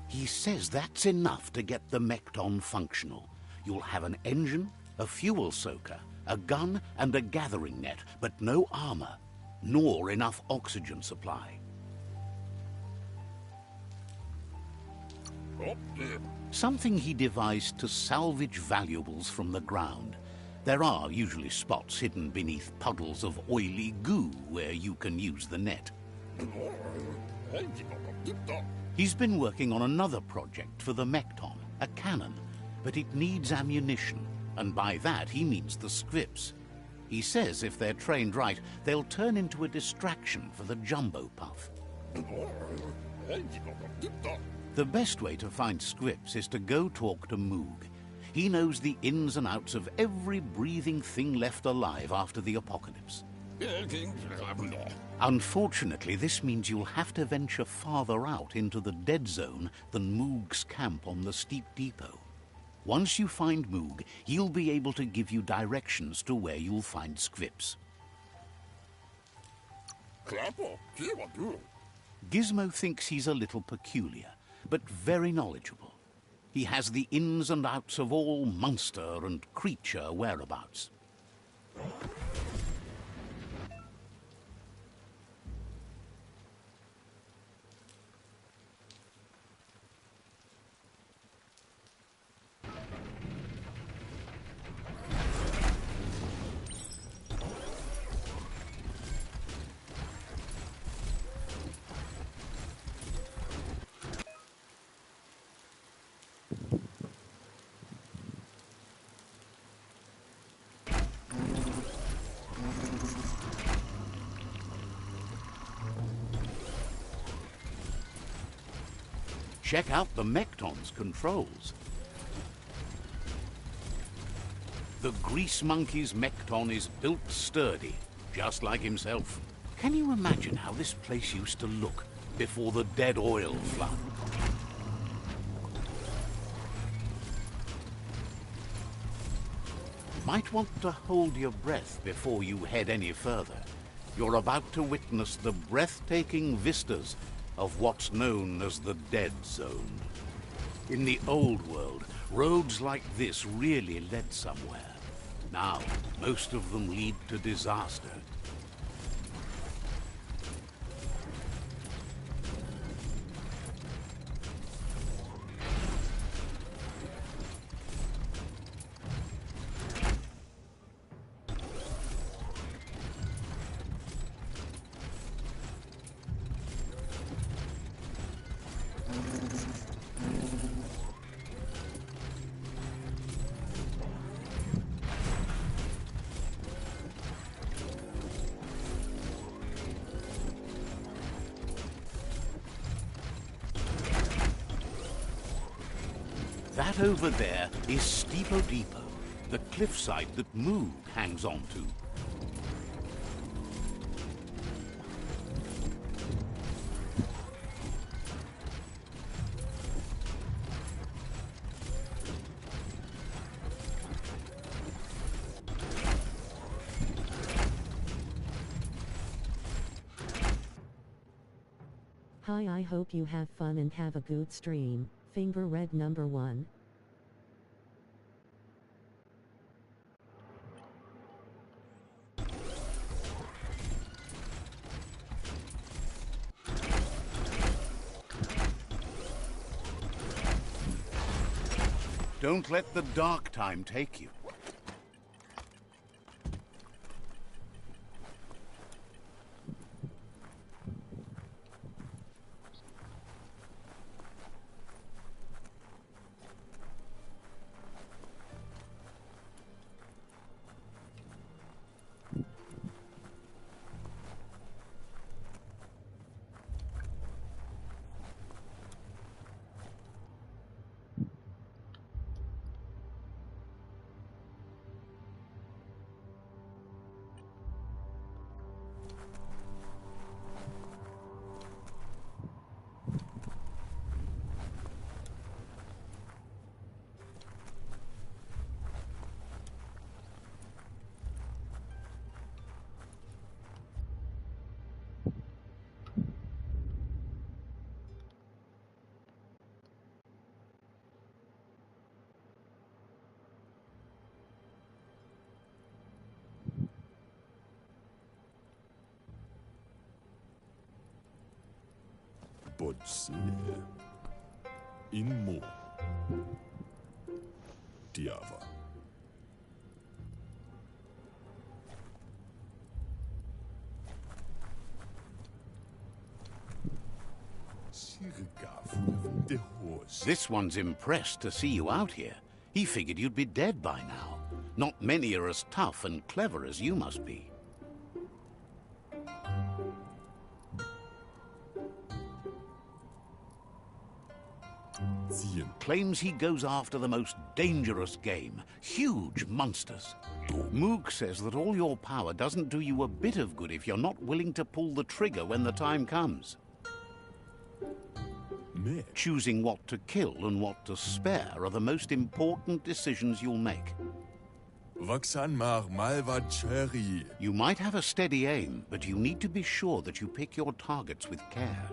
He says that's enough to get the Mekton functional. You'll have an engine, a fuel soaker, a gun and a gathering net, but no armor, nor enough oxygen supply. Something he devised to salvage valuables from the ground. There are usually spots hidden beneath puddles of oily goo where you can use the net. He's been working on another project for the Mekton, a cannon, but it needs ammunition, and by that he means the scripts. He says if they're trained right, they'll turn into a distraction for the jumbo puff. The best way to find scripts is to go talk to Moog. He knows the ins and outs of every breathing thing left alive after the apocalypse. Unfortunately, this means you'll have to venture farther out into the dead zone than Moog's camp on the steep depot. Once you find Moog, he'll be able to give you directions to where you'll find scripts. Gizmo thinks he's a little peculiar, but very knowledgeable. He has the ins and outs of all monster and creature whereabouts. Check out the Mekton's controls. The Grease Monkey's Mekton is built sturdy, just like himself. Can you imagine how this place used to look before the dead oil flood? Might want to hold your breath before you head any further. You're about to witness the breathtaking vistas of what's known as the Dead Zone. In the old world, roads like this really led somewhere. Now, most of them lead to disaster. That over there is Steepo Depot, the cliffside that Moog hangs on to. Hi, I hope you have fun and have a good stream. Finger red number 1. Don't let the dark time take you. Botse. In Mo. Diava. This one's impressed to see you out here. He figured you'd be dead by now. Not many are as tough and clever as you must be. Claims he goes after the most dangerous game, huge monsters. Moog says that all your power doesn't do you a bit of good if you're not willing to pull the trigger when the time comes. Choosing what to kill and what to spare are the most important decisions you'll make. You might have a steady aim, but you need to be sure that you pick your targets with care.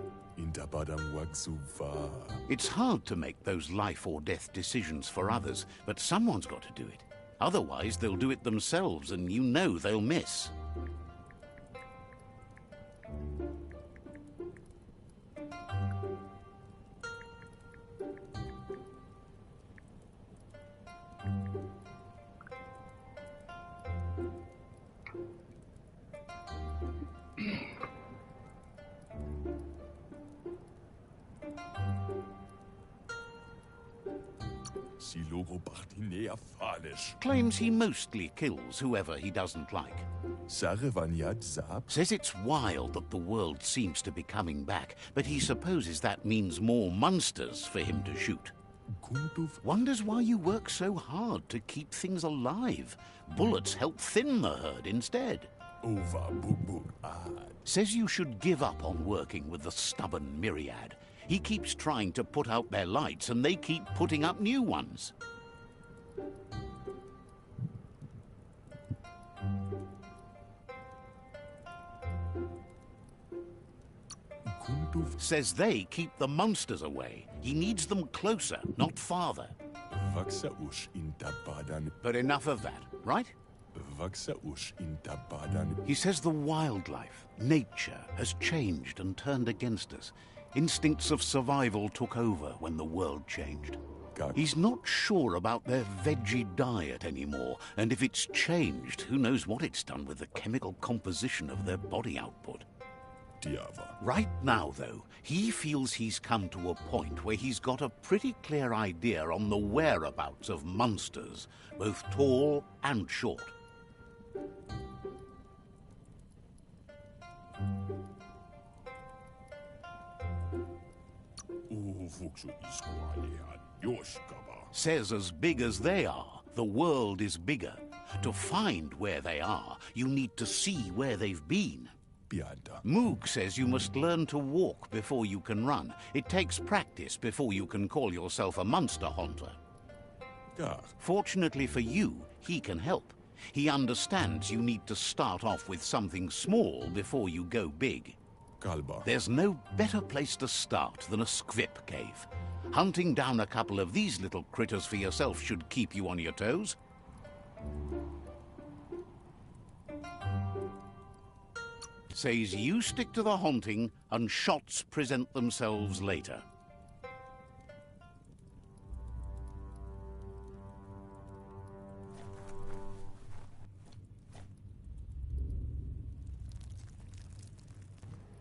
It's hard to make those life or death decisions for others, but someone's got to do it. Otherwise, they'll do it themselves, and you know they'll miss. Claims he mostly kills whoever he doesn't like. Says it's wild that the world seems to be coming back, but he supposes that means more monsters for him to shoot. Wonders why you work so hard to keep things alive. Bullets help thin the herd instead. Says you should give up on working with the stubborn myriad. He keeps trying to put out their lights, and they keep putting up new ones. Says they keep the monsters away. He needs them closer, not farther. But enough of that, right? He says the wildlife, nature, has changed and turned against us. Instincts of survival took over when the world changed. He's not sure about their veggie diet anymore, and if it's changed, who knows what it's done with the chemical composition of their body output. Right now, though, he feels he's come to a point where he's got a pretty clear idea on the whereabouts of monsters, both tall and short. Says as big as they are, the world is bigger. To find where they are, you need to see where they've been. Moog says you must learn to walk before you can run. It takes practice before you can call yourself a monster hunter. Fortunately for you, he can help. He understands you need to start off with something small before you go big. There's no better place to start than a squip cave. Hunting down a couple of these little critters for yourself should keep you on your toes. Says you stick to the hunting and shots present themselves later.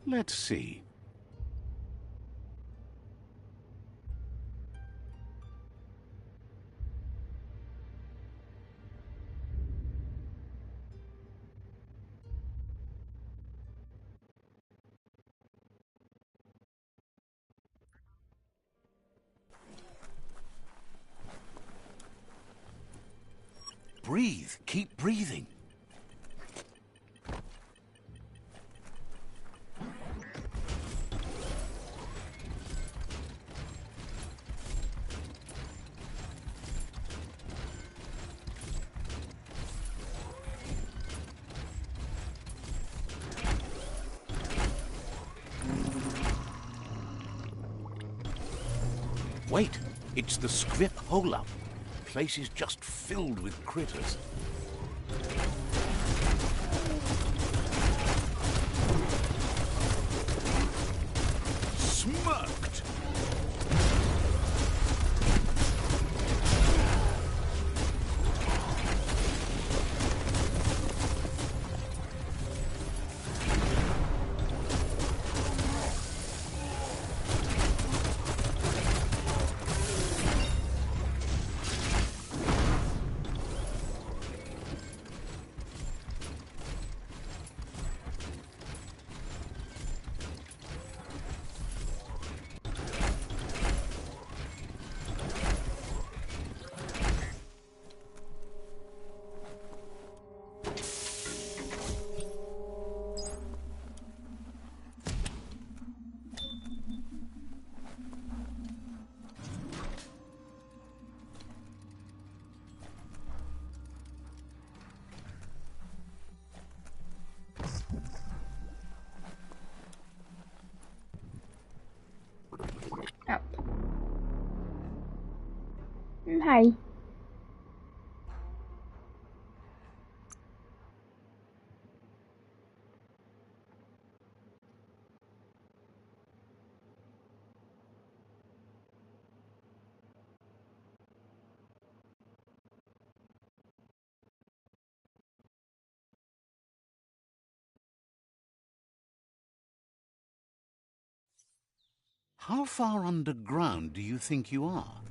Let's see. Breathe. Keep breathing. Wait, it's the script hole-up. The place is just filled with critters. Smash! Hi. How far underground do you think you are?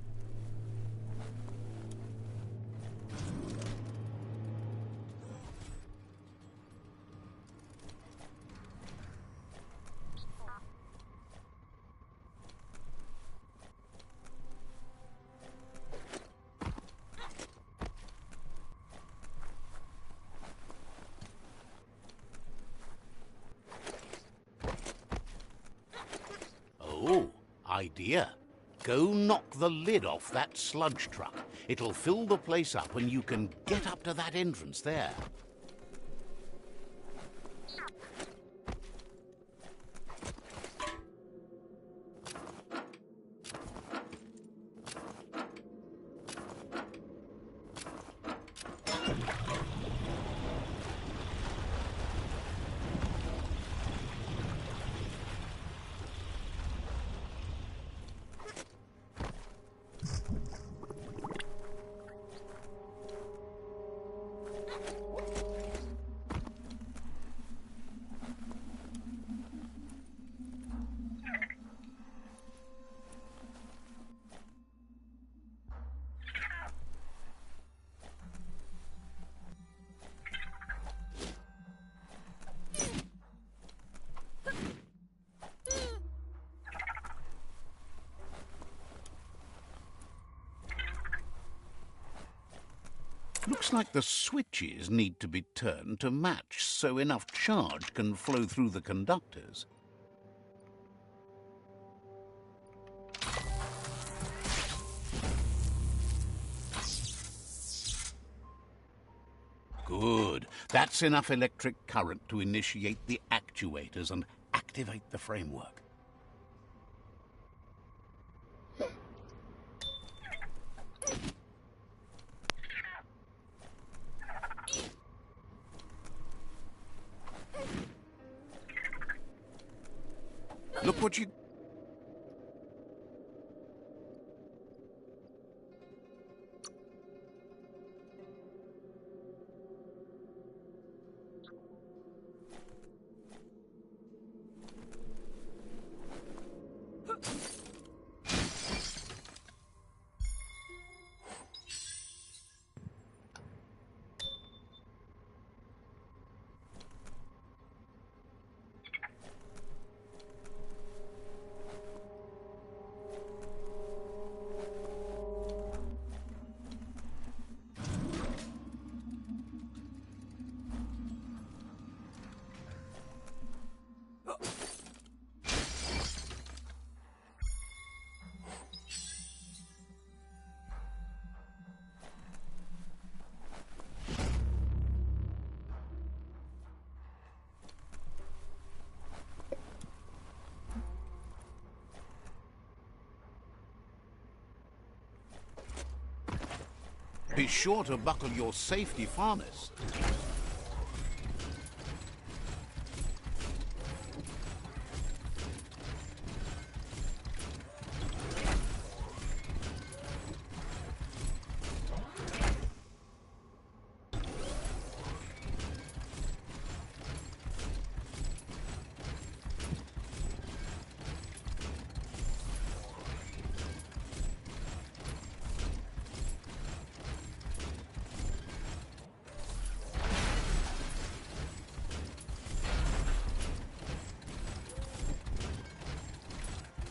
Oh, idea. Go knock the lid off that sludge truck. It'll fill the place up and you can get up to that entrance there. Looks like the switches need to be turned to match so enough charge can flow through the conductors. Good. That's enough electric current to initiate the actuators and activate the framework. Look what you... Be sure to buckle your safety harness.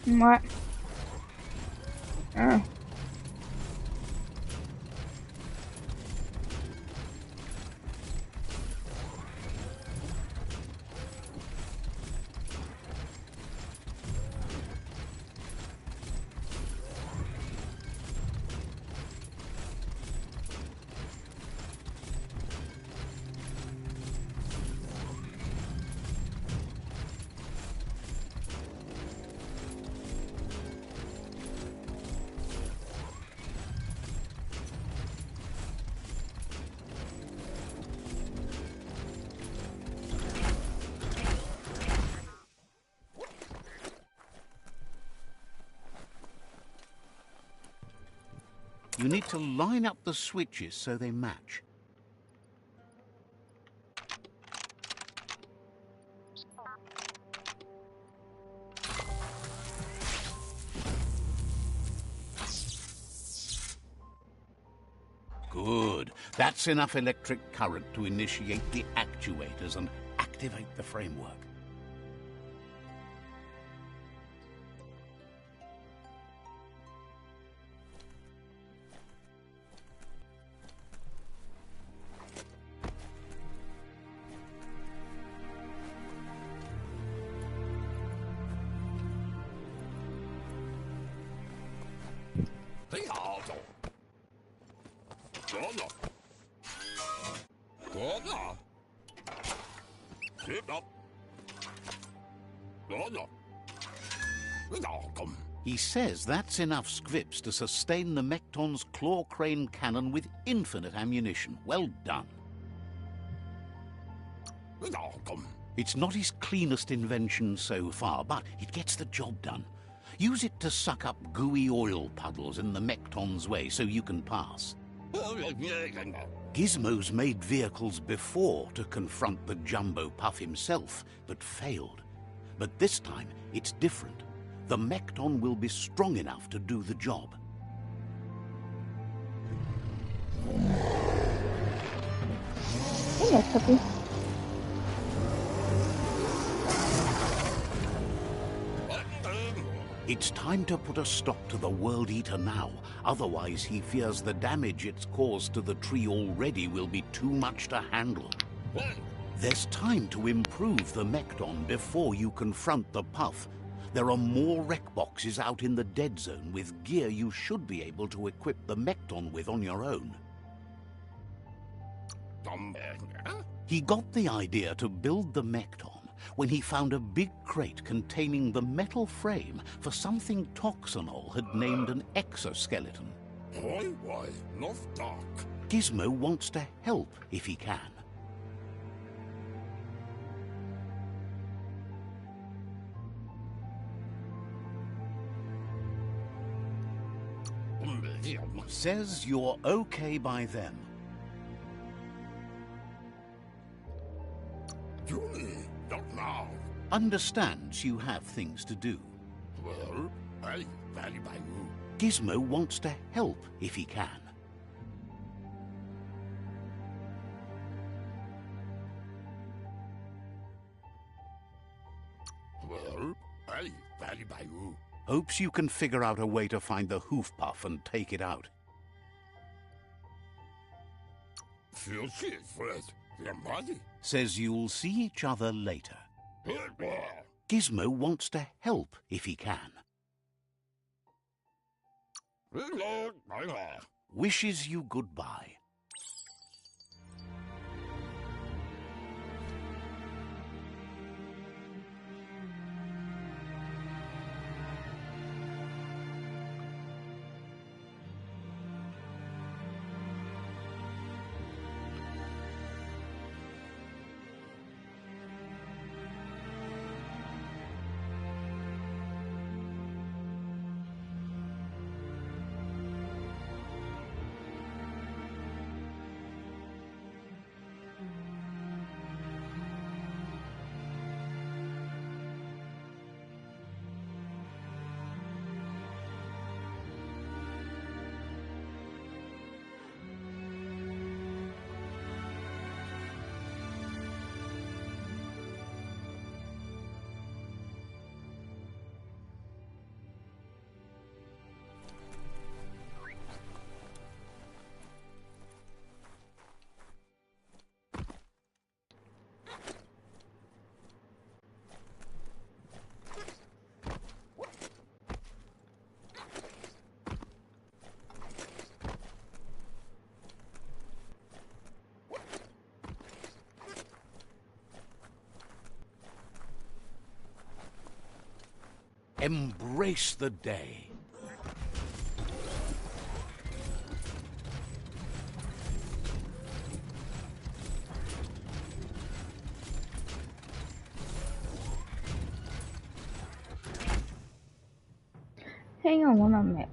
What? Oh. You need to line up the switches so they match. Good. That's enough electric current to initiate the actuators and activate the framework. He says that's enough scripts to sustain the Mekton's claw crane cannon with infinite ammunition. Well done. It's not his cleanest invention so far, but it gets the job done. Use it to suck up gooey oil puddles in the Mekton's way so you can pass. Gizmo's made vehicles before to confront the Jumbo Puff himself, but failed. But this time, it's different. The Mekton will be strong enough to do the job. Hey there, puppy. It's time to put a stop to the World Eater now. Otherwise, he fears the damage it's caused to the tree already will be too much to handle. There's time to improve the Mekton before you confront the Puff. There are more wreck boxes out in the dead zone with gear you should be able to equip the Mekton with on your own. He got the idea to build the Mekton when he found a big crate containing the metal frame for something Toxanol had named an exoskeleton. Gizmo wants to help if he can. Says you're okay by them. Not now. Understands you have things to do. Well, I value by you. Gizmo wants to help if he can. Well, I value by you. Hopes you can figure out a way to find the hoof puff and take it out. Feel shit first. Your body. Says you'll see each other later. Gizmo wants to help if he can. Wishes you goodbye. Embrace the day. Hang on one moment.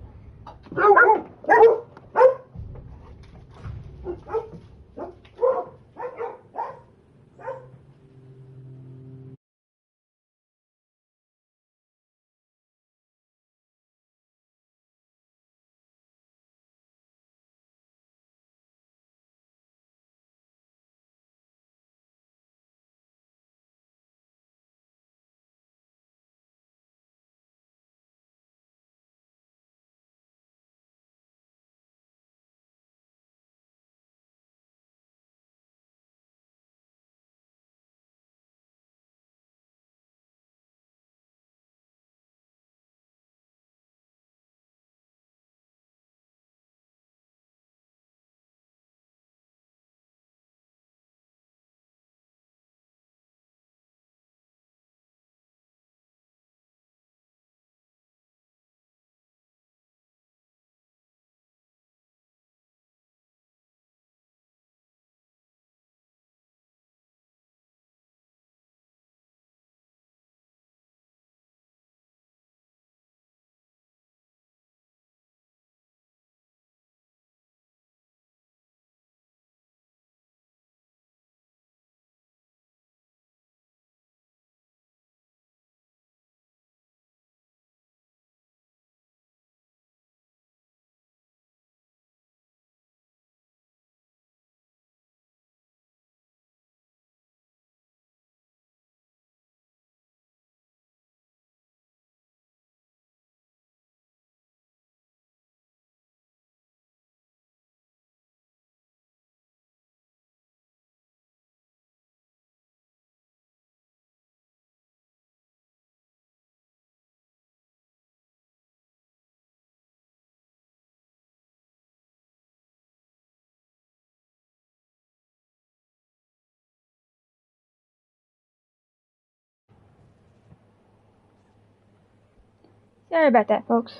Sorry about that, folks.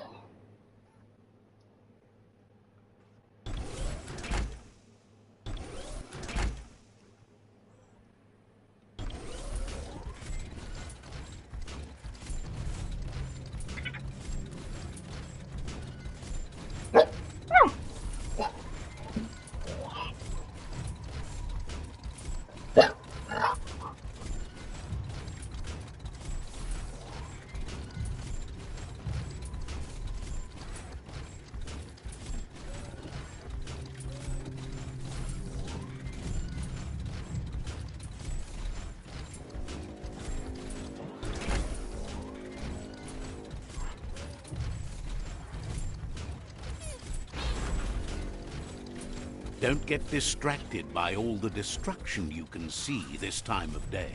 Don't get distracted by all the destruction you can see this time of day.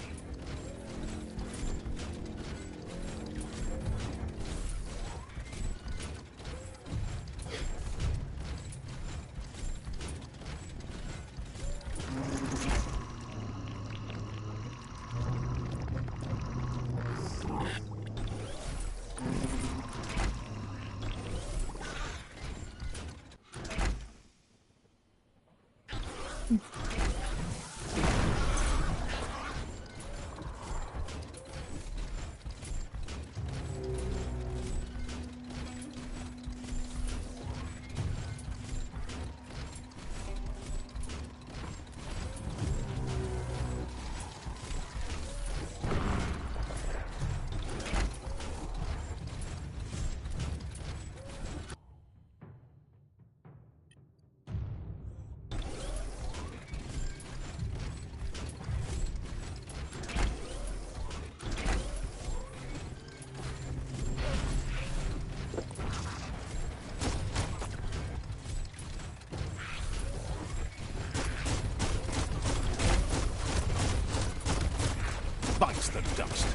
Bites the dust.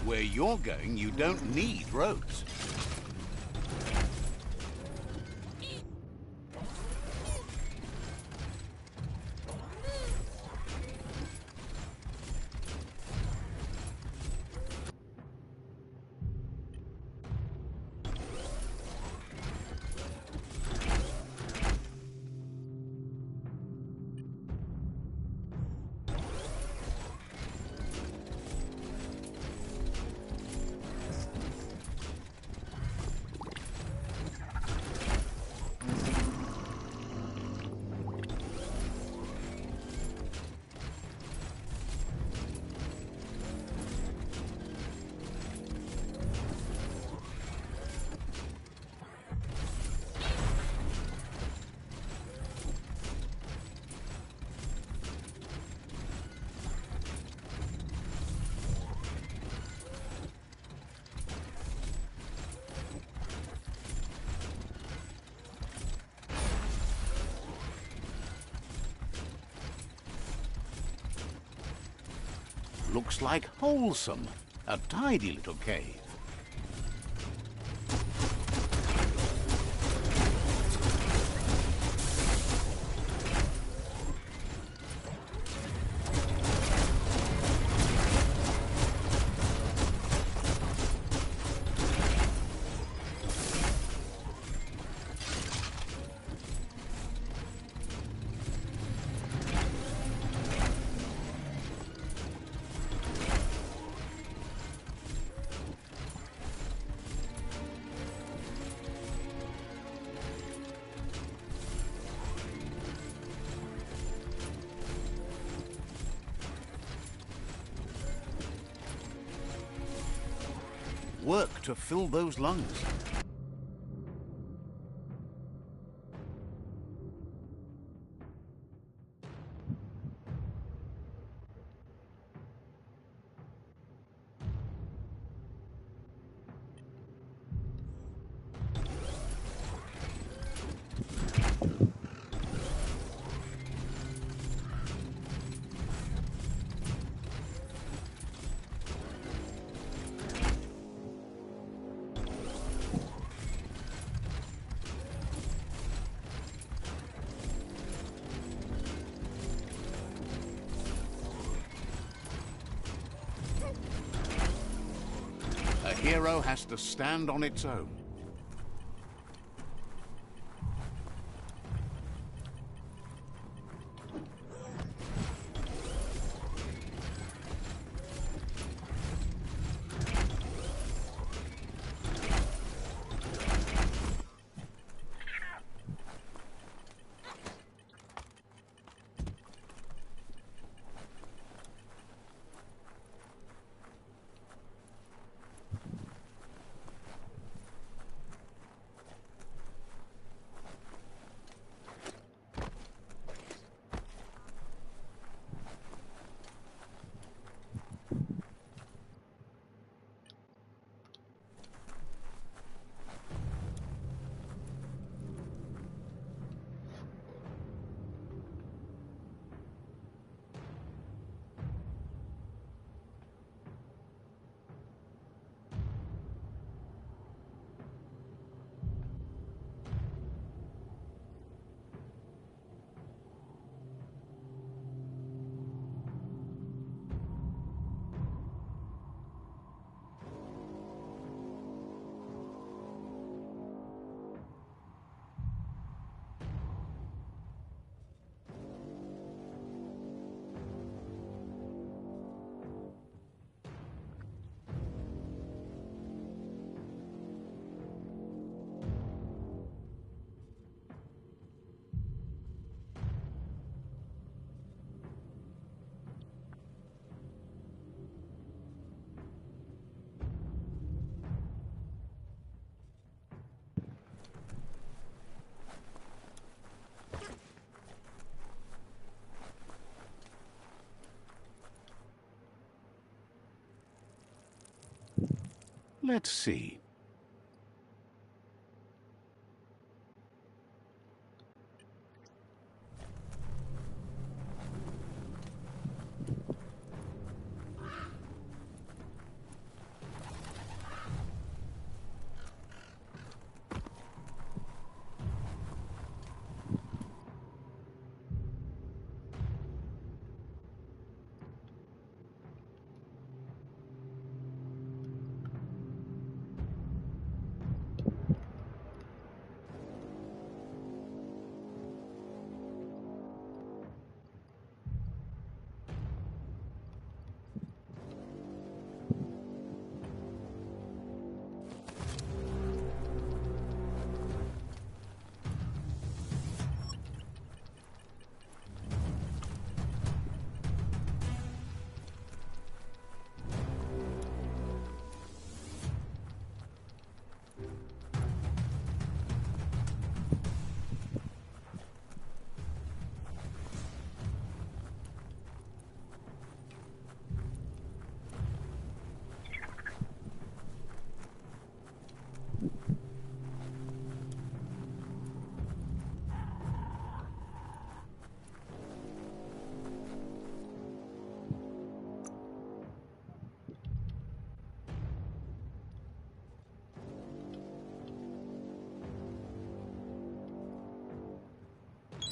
Where you're going, you don't need roads. Looks like wholesome. A tidy little cave. Work to fill those lungs. hero has to stand on its own. Let's see.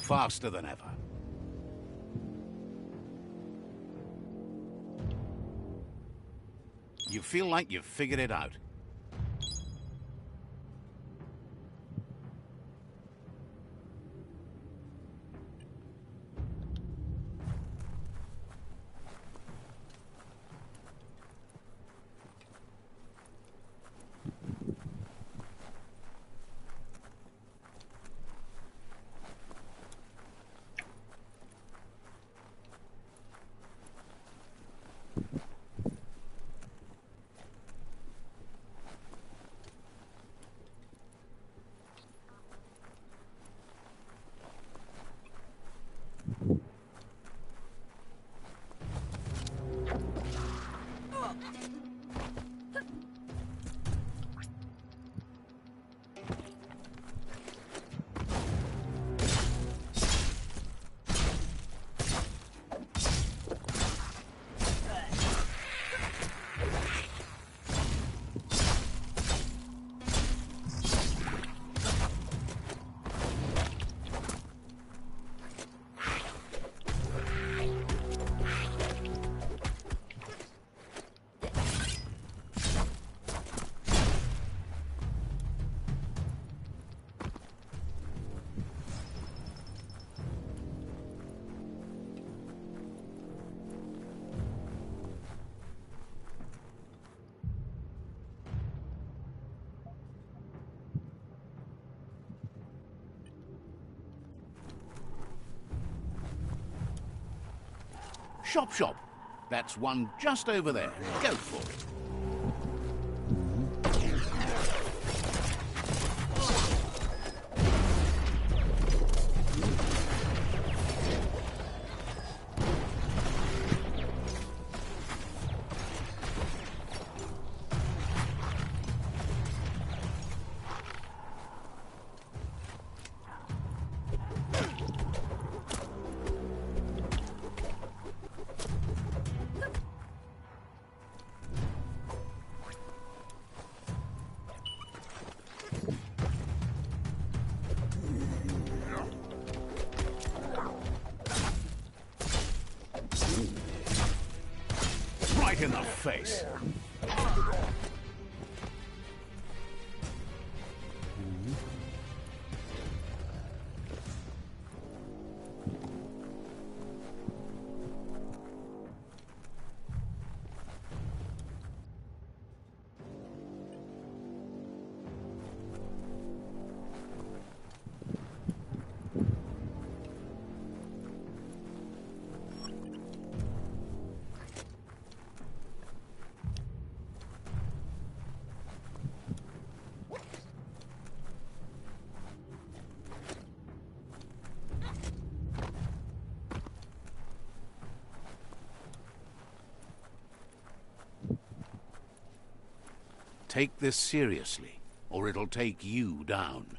Faster than ever. You feel like you've figured it out. Shop shop. That's one just over there. Go for it. Right in the face. Take this seriously, or it'll take you down.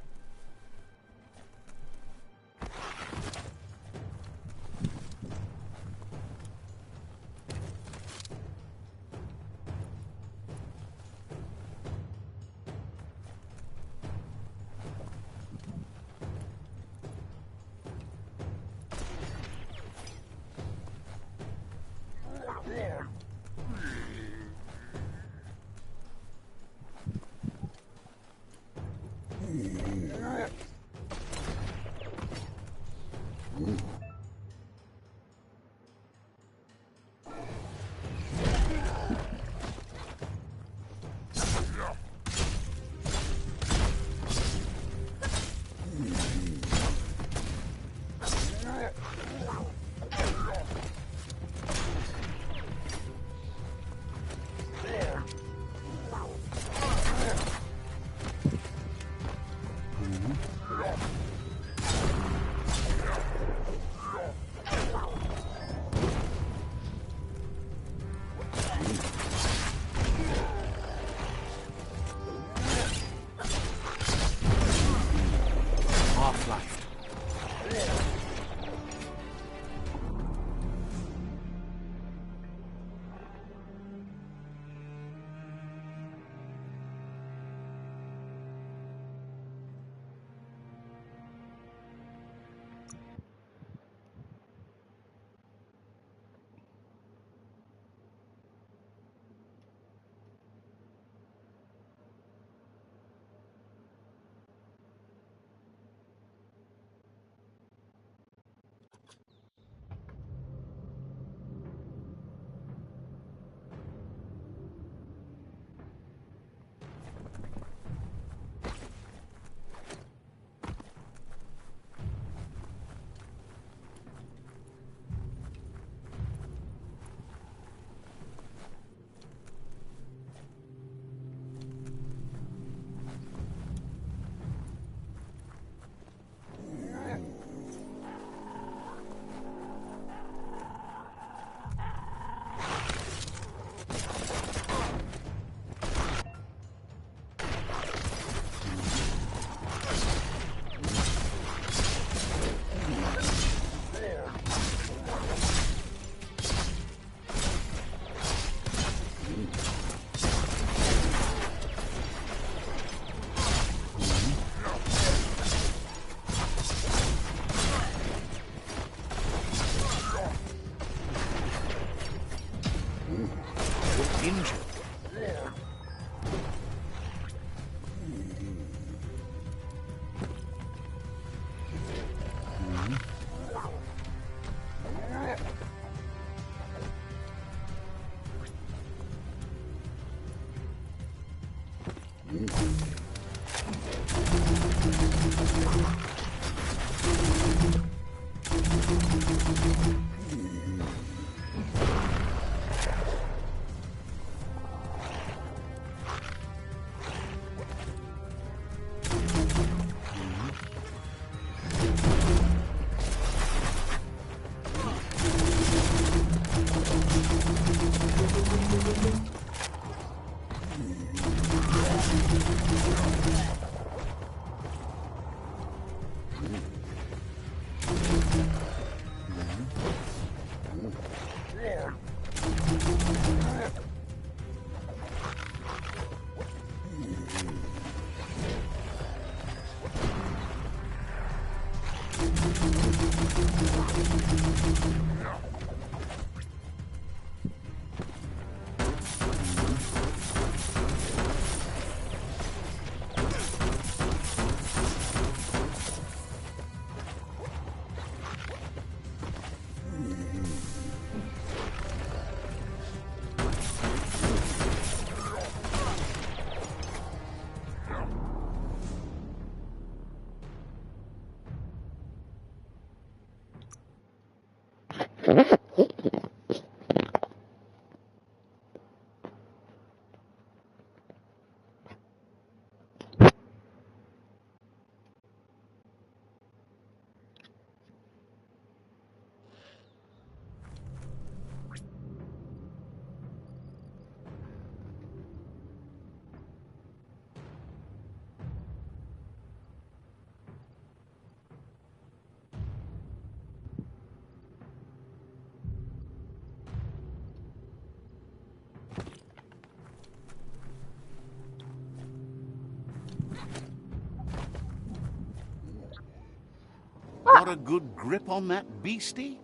got a good grip on that beastie?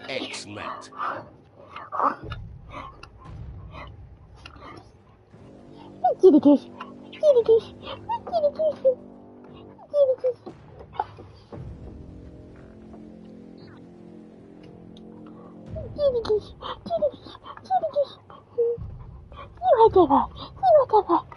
Excellent. Kitty kiss. Kitty kiss. Kitty kiss. Kitty kiss. Kitty kiss. Kitty kiss. Kitty kiss. See whatever. See whatever.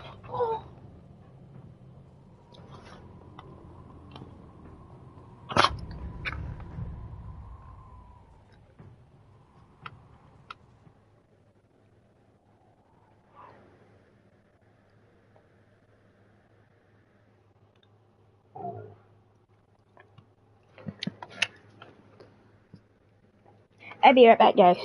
I'll be right back, guys.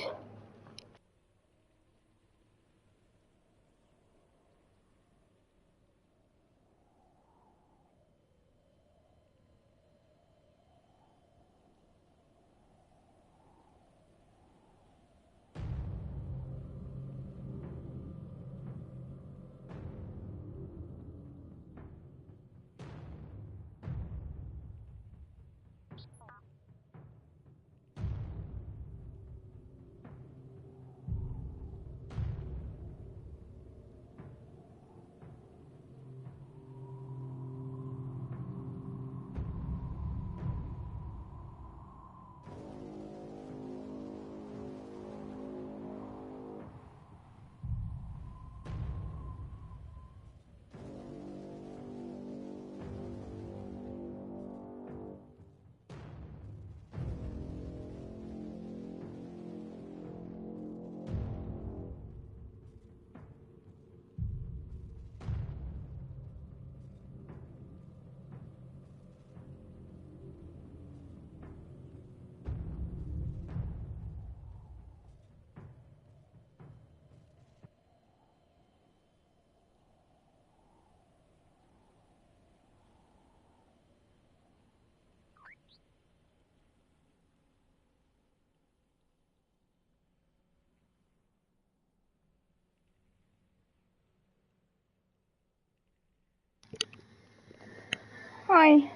Hi.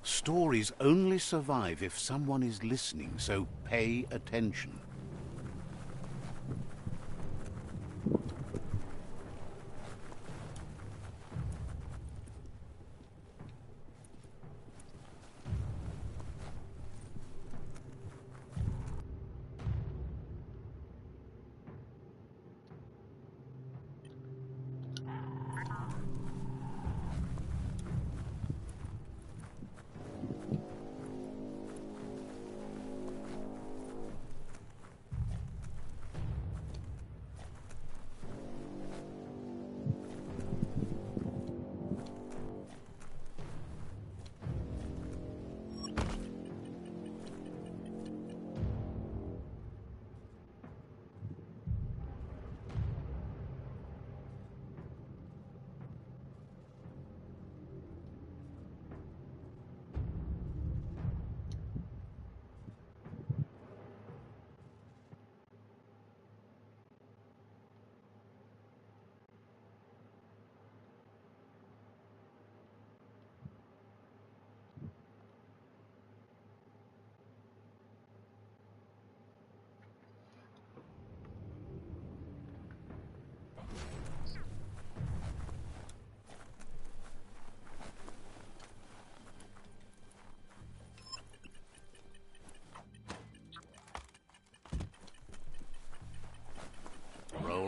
Stories only survive if someone is listening, so pay attention.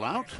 out?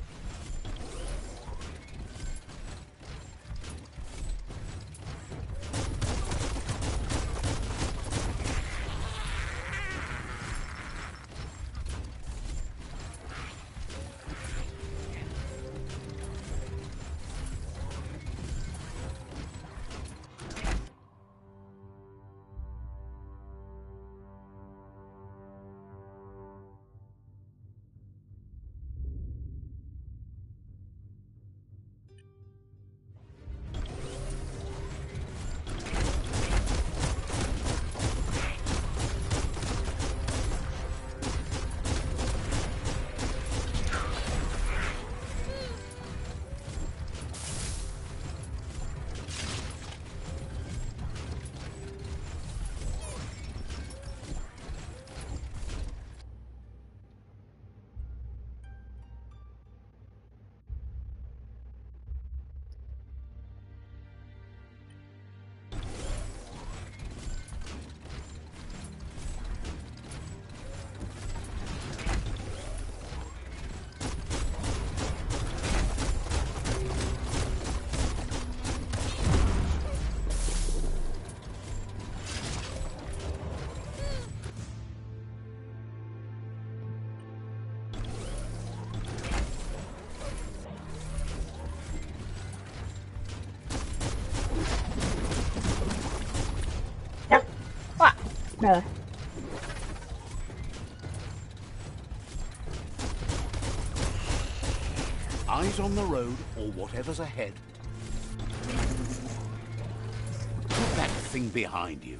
What? No. Eyes on the road or whatever's ahead. Put that thing behind you.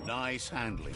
Nice handling.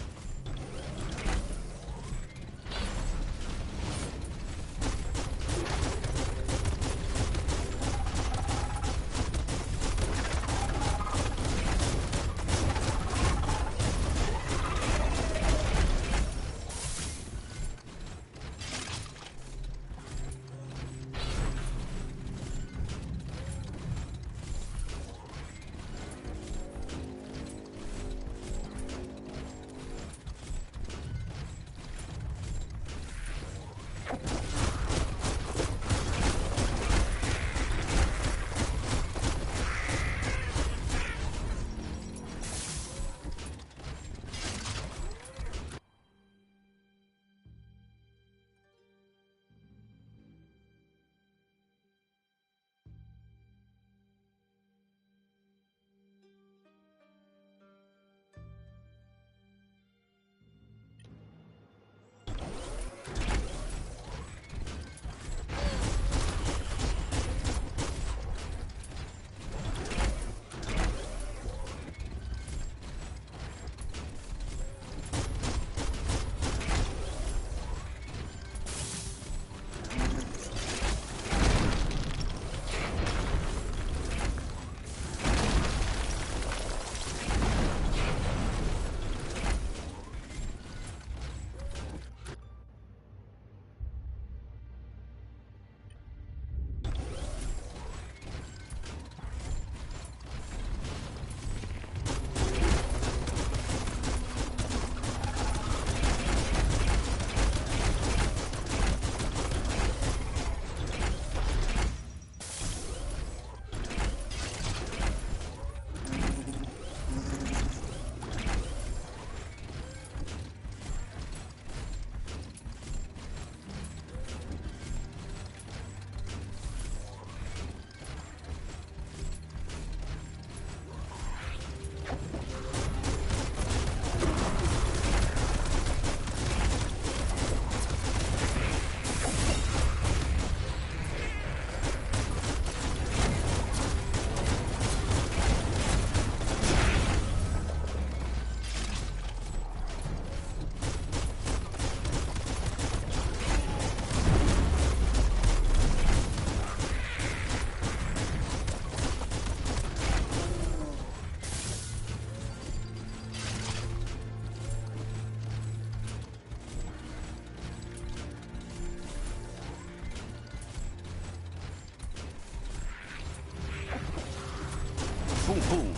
harpoon.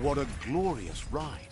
What a glorious ride.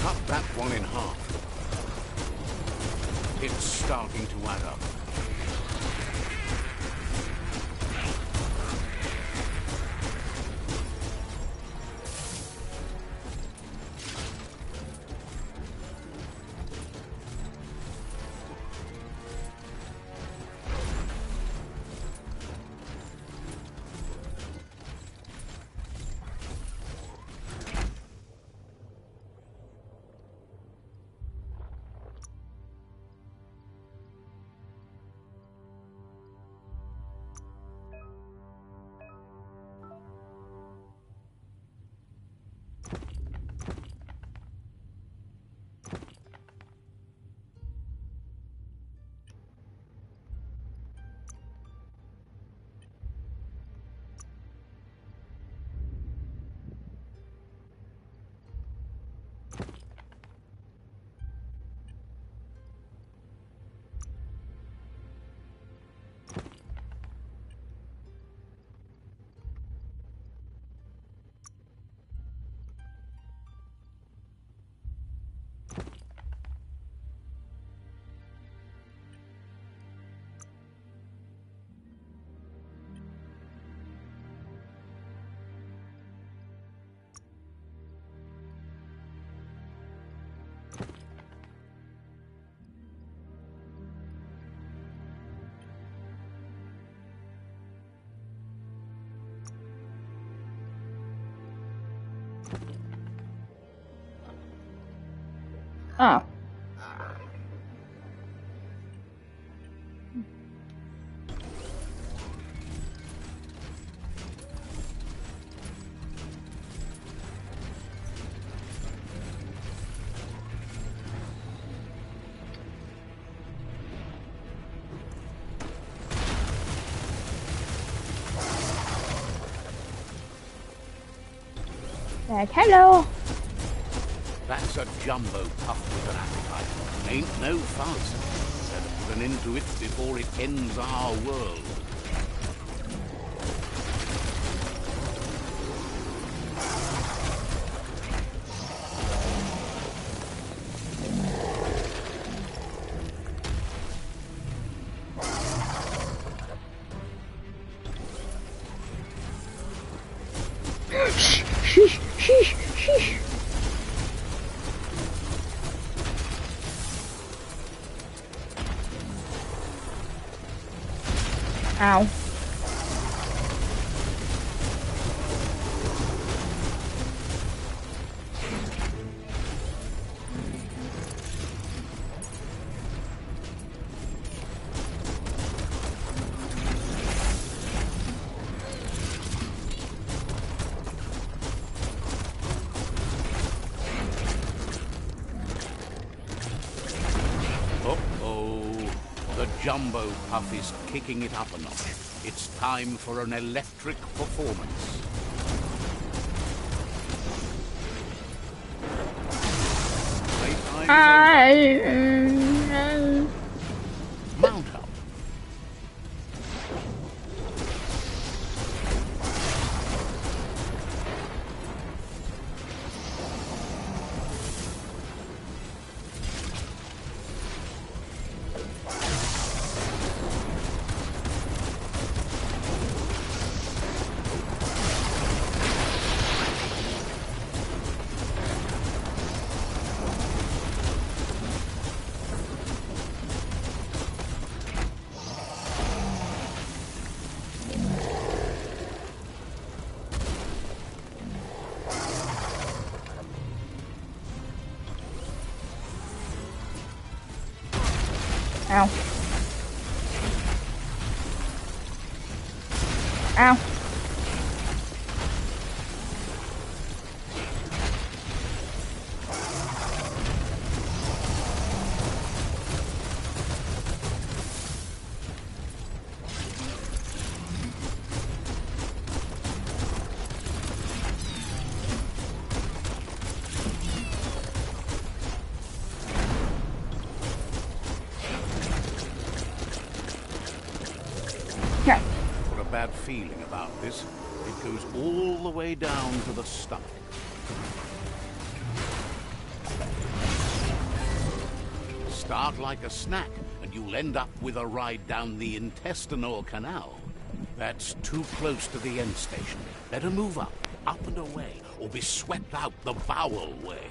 Cut that one in half. It's starting to add up. Oh. Like, hello. That's a jumbo puff with an appetite. Ain't no fuss. Better put an end to it before it ends our world. Sheesh, sheesh, sheesh. Ow. The jumbo puff is kicking it up a notch. It's time for an electric performance. Mount up. Ow. Ow. Yeah. Got a bad feeling about this. It goes all the way down to the stomach. Start like a snack, and you'll end up with a ride down the intestinal canal. That's too close to the end station. Better move up and away, or be swept out the bowel way.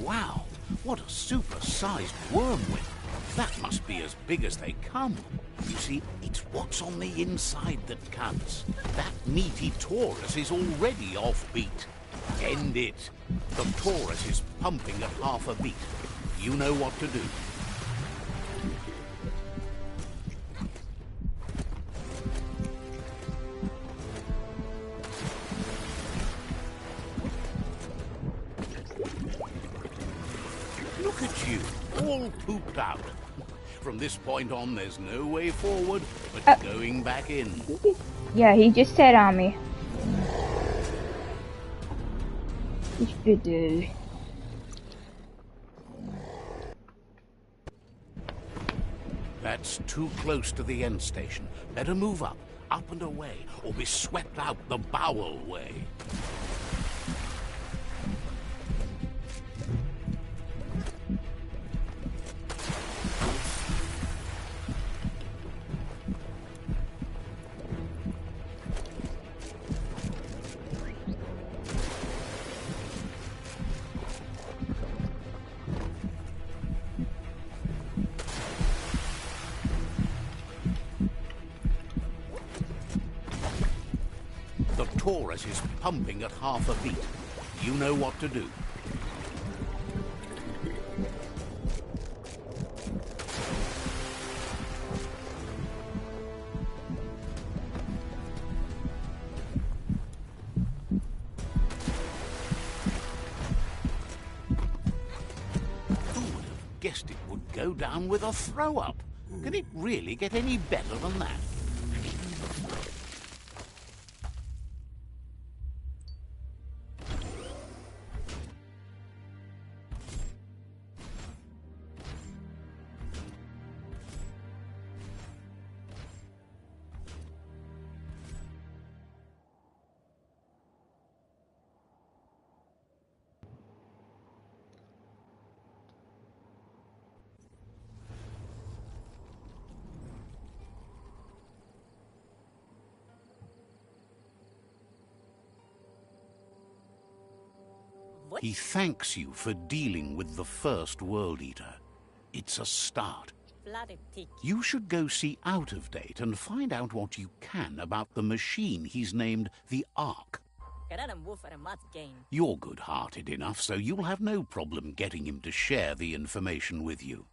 Wow, what a super-sized wormwing. That must be as big as they come. You see, it's what's on the inside that counts. That meaty Taurus is already off-beat. End it. The Taurus is pumping at half a beat. You know what to do. Look at you, all pooped out. From this point on, there's no way forward but going back in. Yeah, he just said on me. That's too close to the end station. Better move up and away, or be swept out the bowel way. The Taurus is pumping at half a beat. You know what to do. Who would have guessed it would go down with a throw-up? Can it really get any better than that? He thanks you for dealing with the first World Eater. It's a start. You should go see Out of Date and find out what you can about the machine he's named the Ark. You're good-hearted enough, so you'll have no problem getting him to share the information with you.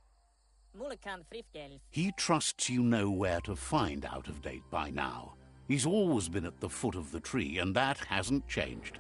He trusts you know where to find Out of Date by now. He's always been at the foot of the tree, and that hasn't changed.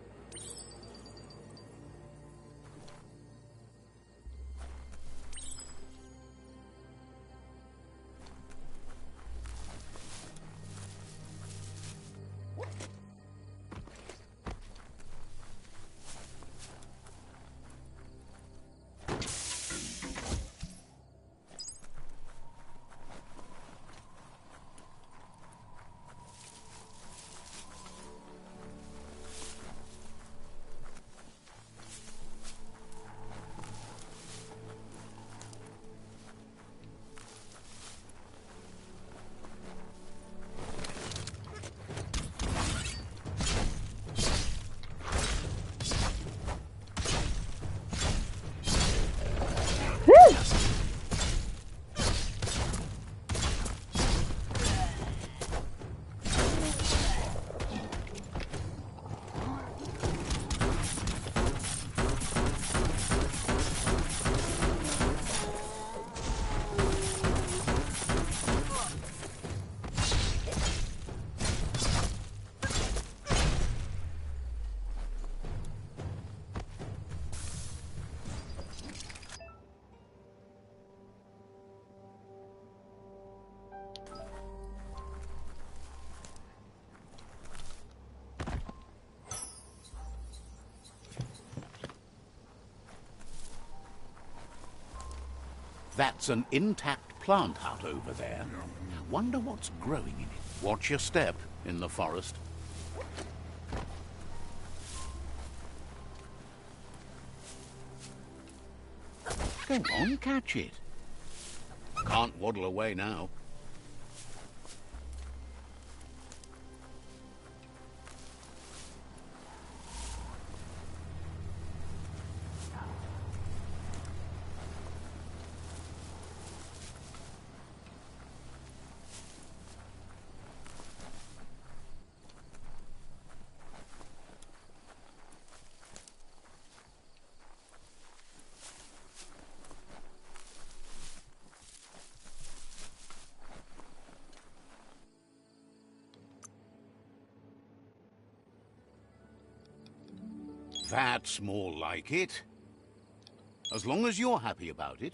That's an intact plant hut over there. Wonder what's growing in it. Watch your step in the forest. Go on, catch it. Can't waddle away now. That's more like it. As long as you're happy about it.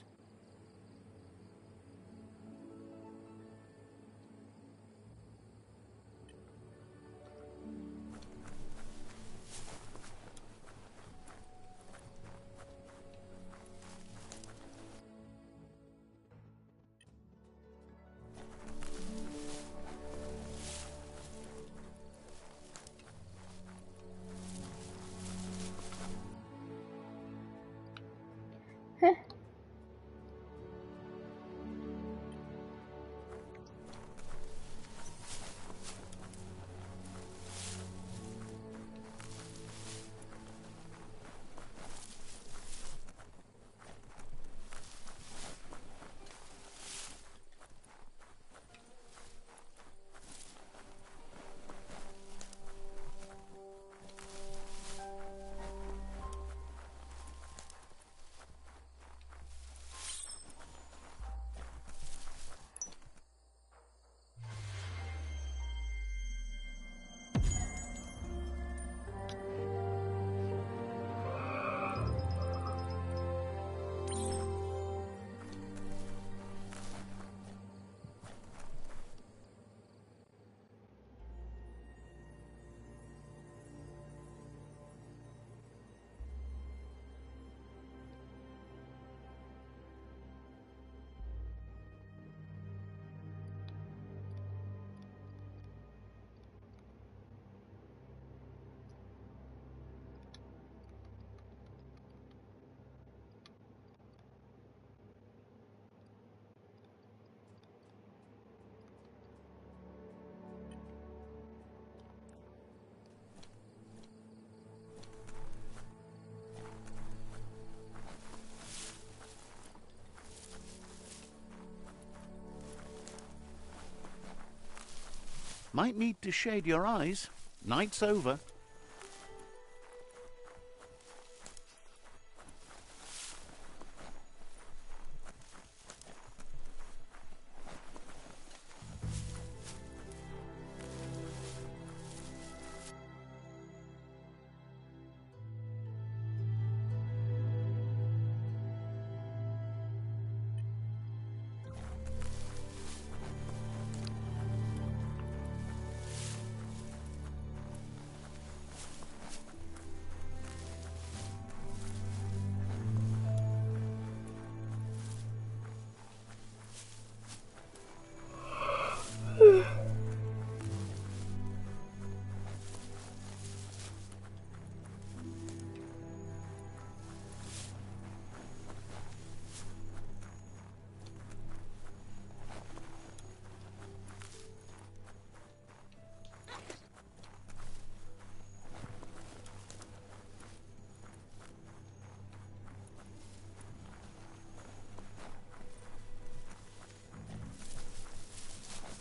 Might need to shade your eyes. Night's over.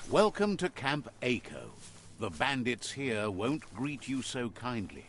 Welcome to Camp Aiko. The bandits here won't greet you so kindly.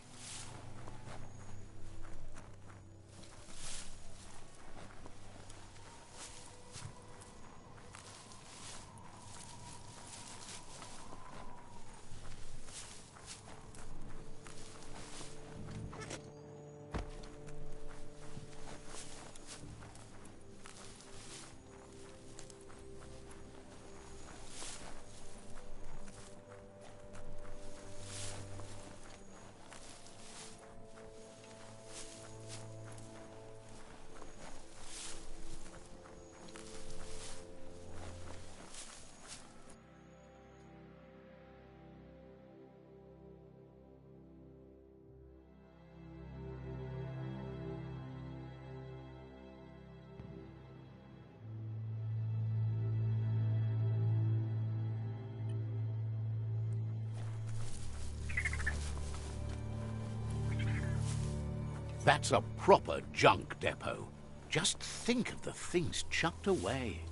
That's a proper junk depot. Just think of the things chucked away.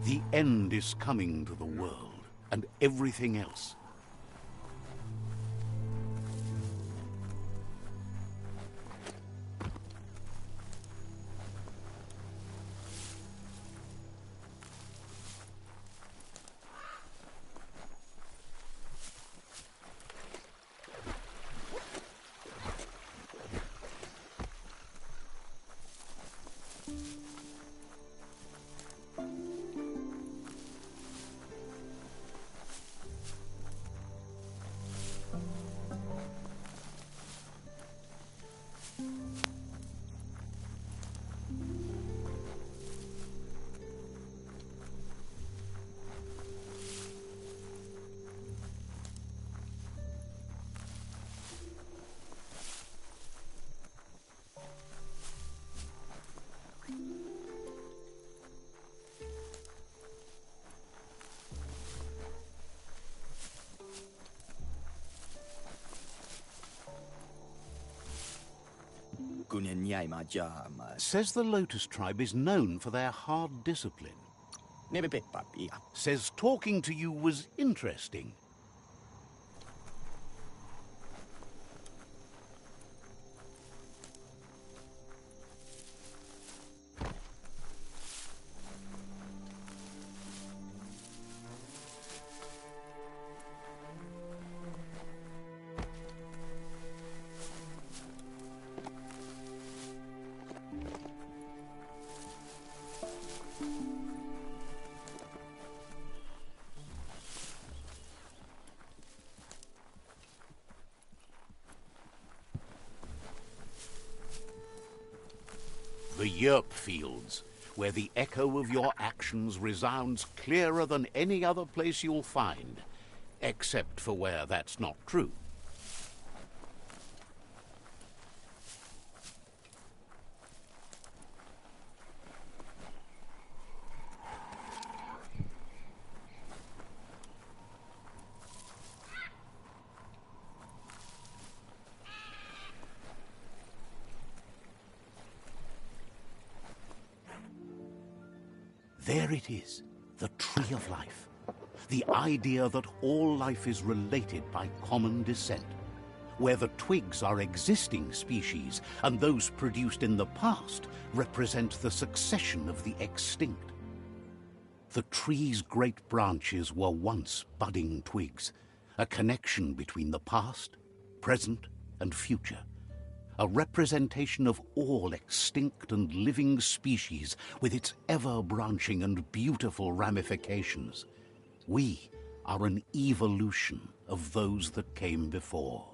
The end is coming to the world, and everything else. Says the Lotus tribe is known for their hard discipline. Says talking to you was interesting. The yerp fields, where the echo of your actions resounds clearer than any other place you'll find, except for where that's not true. There it is, the tree of life. The idea that all life is related by common descent, where the twigs are existing species and those produced in the past represent the succession of the extinct. The tree's great branches were once budding twigs, a connection between the past, present, and future. A representation of all extinct and living species with its ever-branching and beautiful ramifications. We are an evolution of those that came before.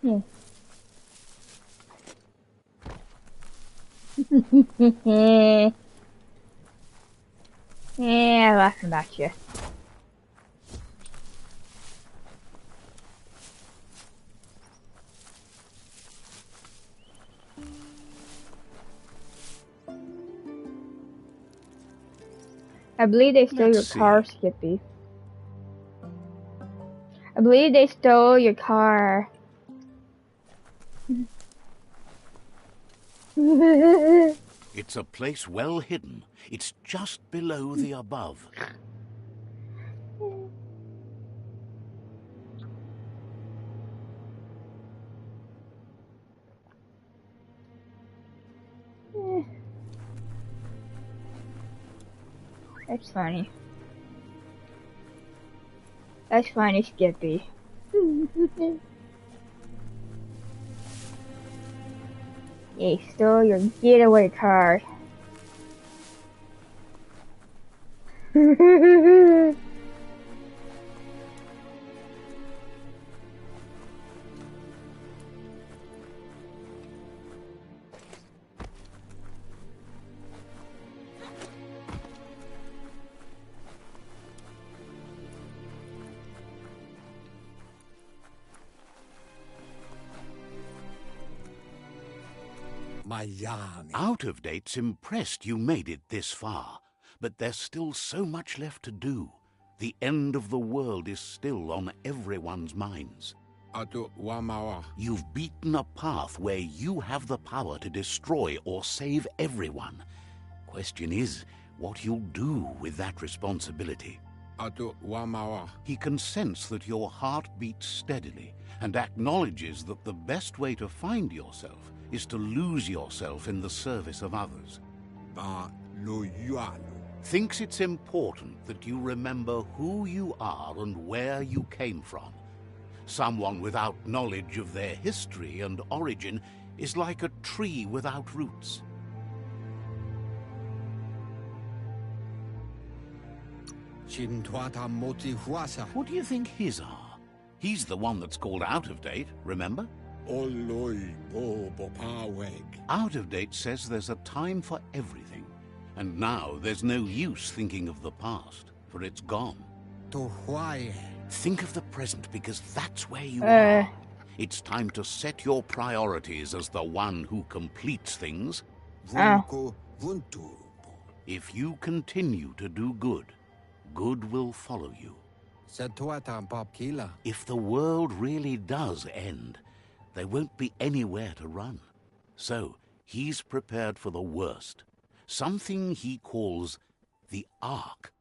Yeah. Yeah, laughing at you. I believe they stole Let's your see. car, Skippy. I believe they stole your car. It's a place well hidden. It's just below the above. That's funny. That's funny, Skippy. They stole your getaway car. Out of Date's impressed you made it this far, but there's still so much left to do. The end of the world is still on everyone's minds. You've beaten a path where you have the power to destroy or save everyone. Question is, what you'll do with that responsibility. He can sense that your heart beats steadily and acknowledges that the best way to find yourself is to lose yourself in the service of others. Thinks it's important that you remember who you are and where you came from. Someone without knowledge of their history and origin is like a tree without roots. What do you think his are? He's the one that's called Out of Date, remember? Out of Date says there's a time for everything. And now there's no use thinking of the past, for it's gone. Think of the present, because that's where you are. It's time to set your priorities as the one who completes things. If you continue to do good, good will follow you. If the world really does end, there won't be anywhere to run. So he's prepared for the worst, something he calls the Ark.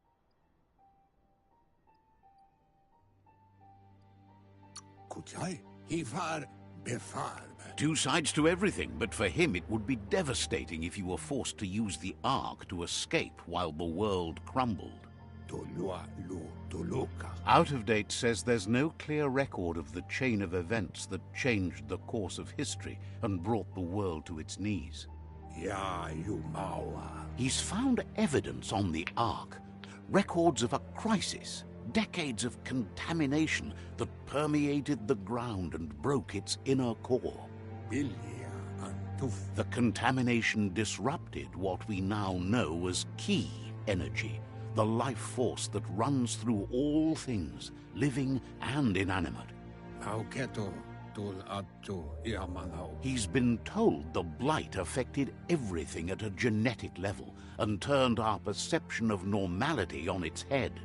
Two sides to everything, but for him it would be devastating if you were forced to use the Ark to escape while the world crumbled. Out of Date says there's no clear record of the chain of events that changed the course of history and brought the world to its knees. He's found evidence on the Ark, records of a crisis, decades of contamination that permeated the ground and broke its inner core. The contamination disrupted what we now know as Ki energy, the life force that runs through all things, living and inanimate. He's been told the blight affected everything at a genetic level and turned our perception of normality on its head.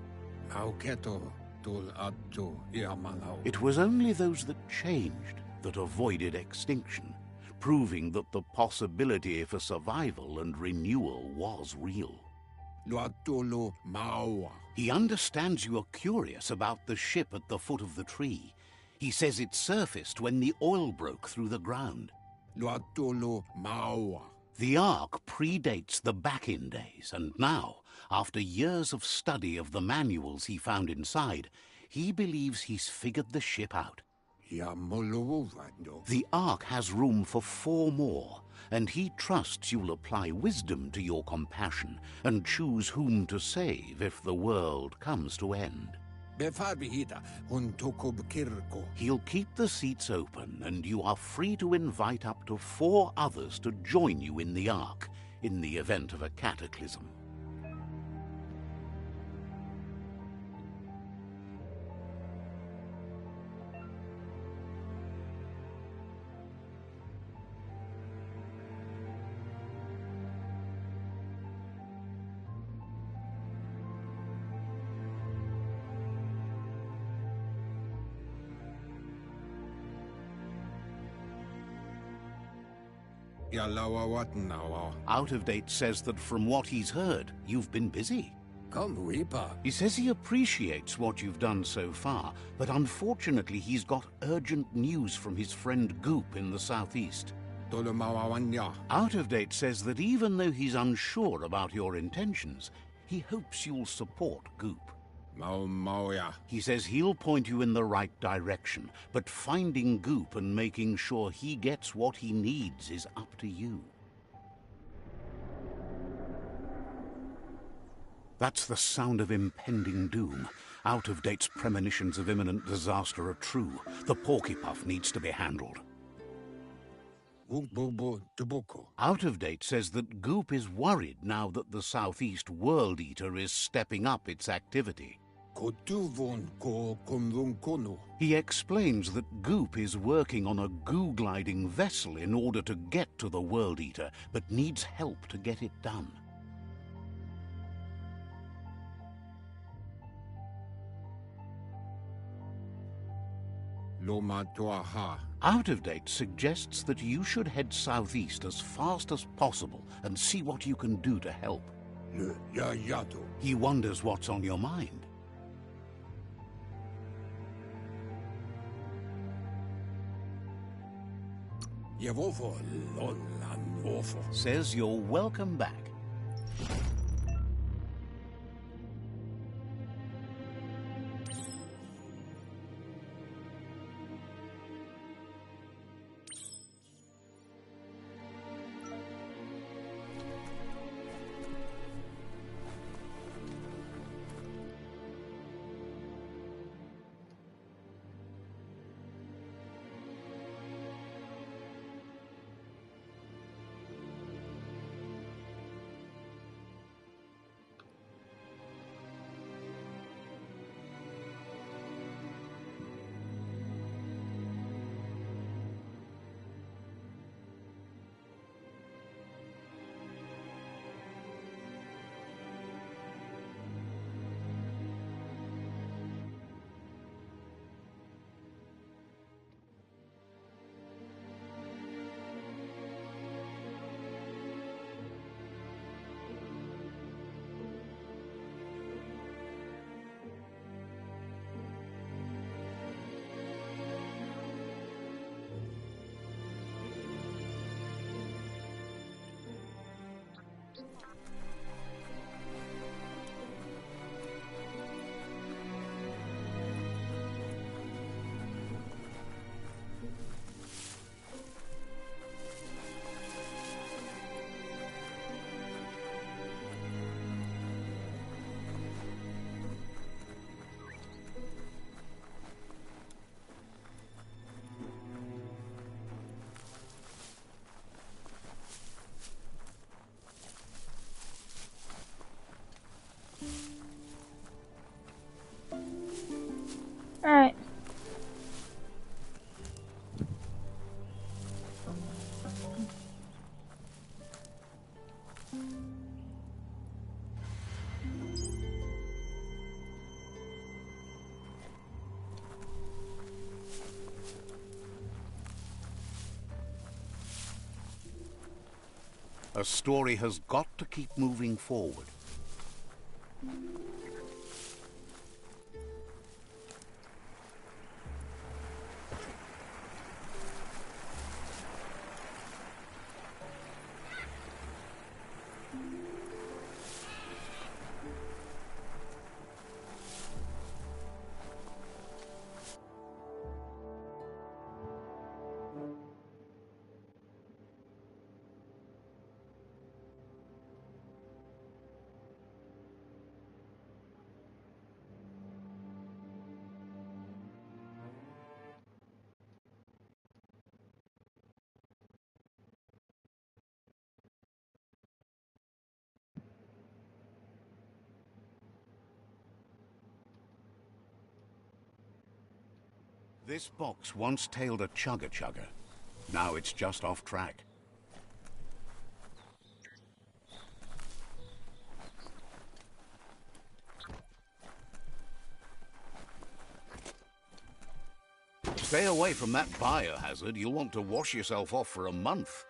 It was only those that changed that avoided extinction, proving that the possibility for survival and renewal was real. He understands you are curious about the ship at the foot of the tree. He says it surfaced when the oil broke through the ground. The Ark predates the back-in days, and now, after years of study of the manuals he found inside, he believes he's figured the ship out. The Ark has room for 4 more, and he trusts you'll apply wisdom to your compassion and choose whom to save if the world comes to end. He'll keep the seats open, and you are free to invite up to 4 others to join you in the Ark in the event of a cataclysm. Out of Date says that from what he's heard, you've been busy. Come, Reaper. He says he appreciates what you've done so far, but unfortunately he's got urgent news from his friend Goop in the southeast. Out of Date says that even though he's unsure about your intentions, he hopes you'll support Goop. He says he'll point you in the right direction, but finding Goop and making sure he gets what he needs is up to you. That's the sound of impending doom. Out of Date's premonitions of imminent disaster are true. The Porkypuff needs to be handled. Out of Date says that Goop is worried now that the Southeast World Eater is stepping up its activity. He explains that Goop is working on a goo-gliding vessel in order to get to the World Eater, but needs help to get it done. Out of Date suggests that you should head southeast as fast as possible and see what you can do to help. He wonders what's on your mind. Says you're welcome back. Alright. A story has got to keep moving forward. This box once tailed a chugger-chugger. Now it's just off track. Stay away from that biohazard. You'll want to wash yourself off for a month.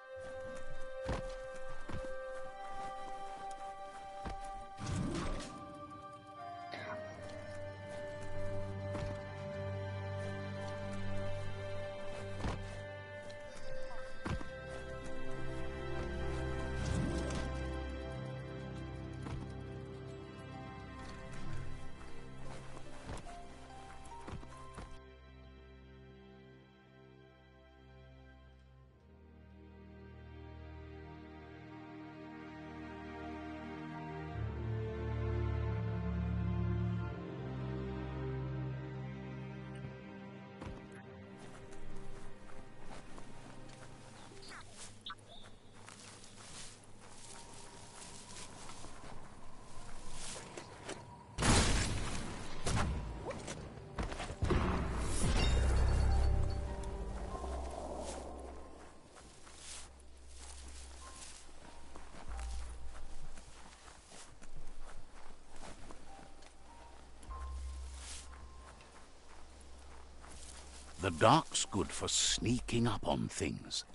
dark's good for sneaking up on things.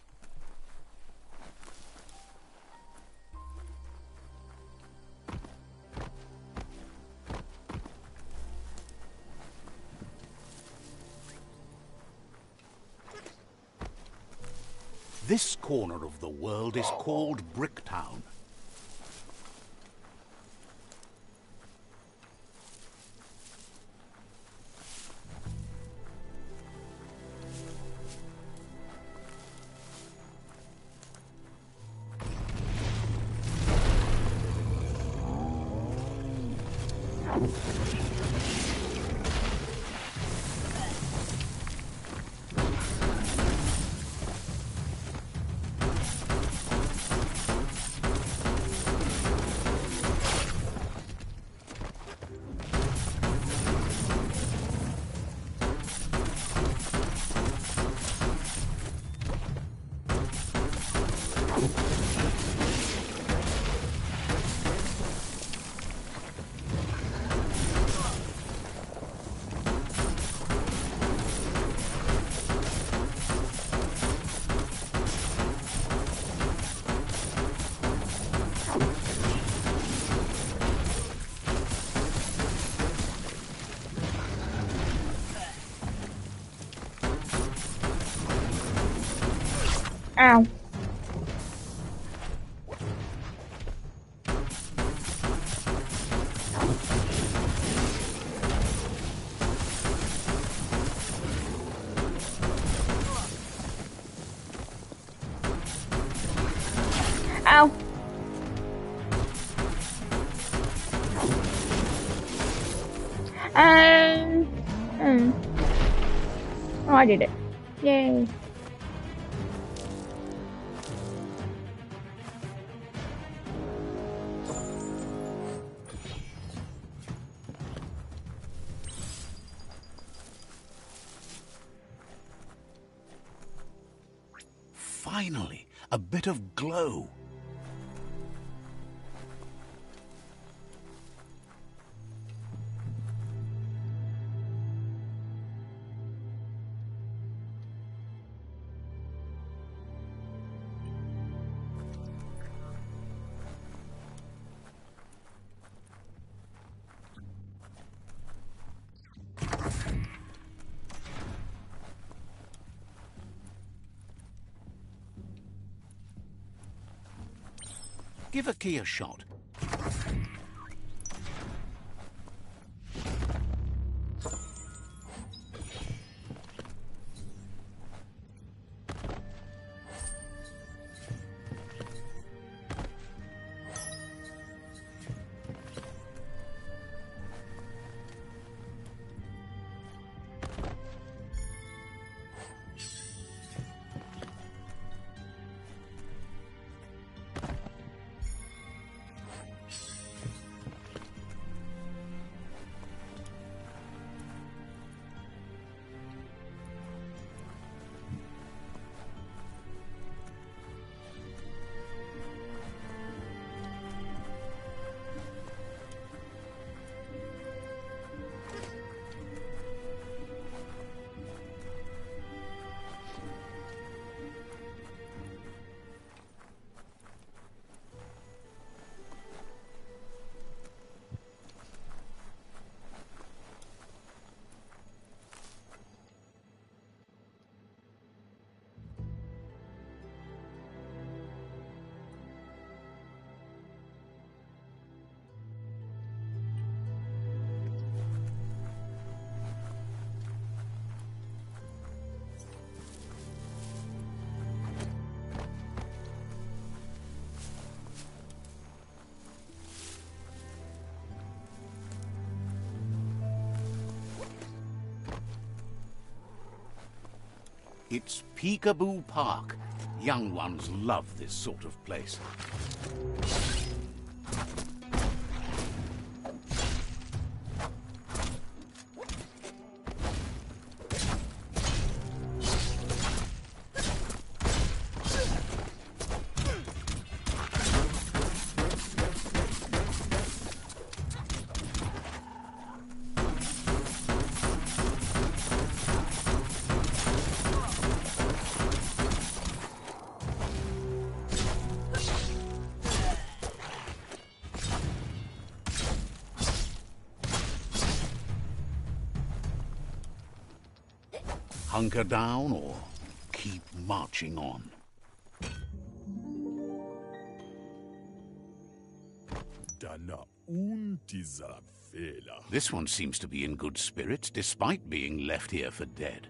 This corner of the world is called Bricktown. Ow. Ow. Oh, I did it. Yay. Finally, a bit of glow. Give a key a shot. It's Peekaboo Park. Young ones love this sort of place. Hunker down or keep marching on. This one seems to be in good spirits despite being left here for dead.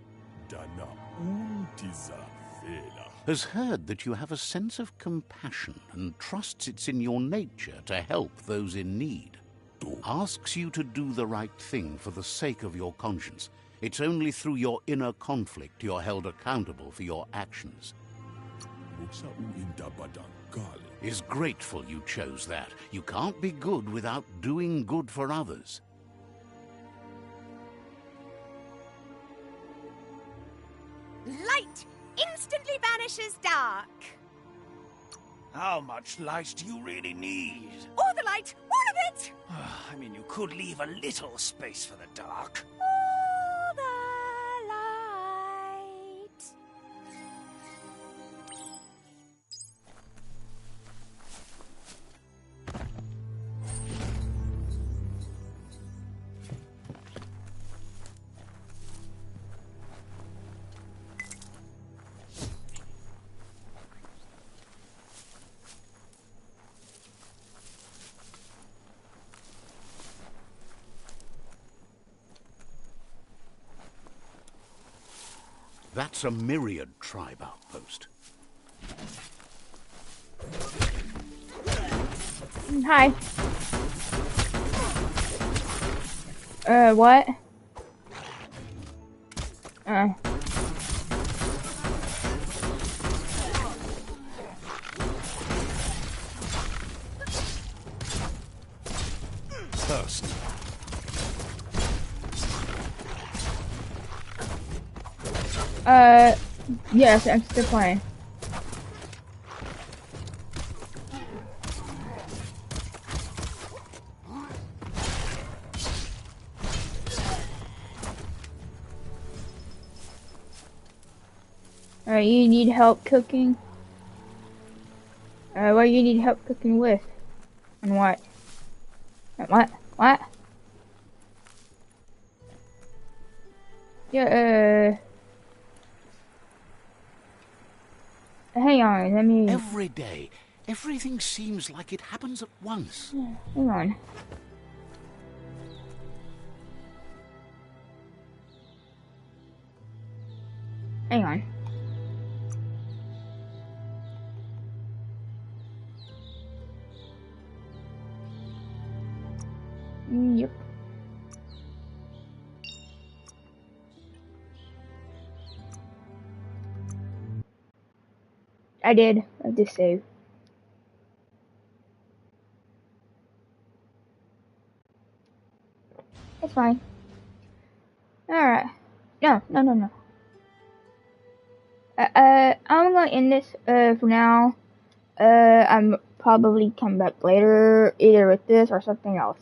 Has heard that you have a sense of compassion and trusts it's in your nature to help those in need. Asks you to do the right thing for the sake of your conscience. It's only through your inner conflict you're held accountable for your actions. Is grateful you chose that. You can't be good without doing good for others. Light instantly banishes dark. How much light do you really need? All the light, all of it! I mean, you could leave a little space for the dark. All the light. That's a Myriad tribe outpost. Hi. What? First. Yes, I'm still playing. Alright, you need help cooking? What do you need help cooking with? And what? What? What? Yeah, hang on, let me... Every day, everything seems like it happens at once. Hang on. Hang on. Yep. I did. I just saved. It's fine. Alright. No. I'm gonna end this, for now. I'm probably come back later, either with this or something else.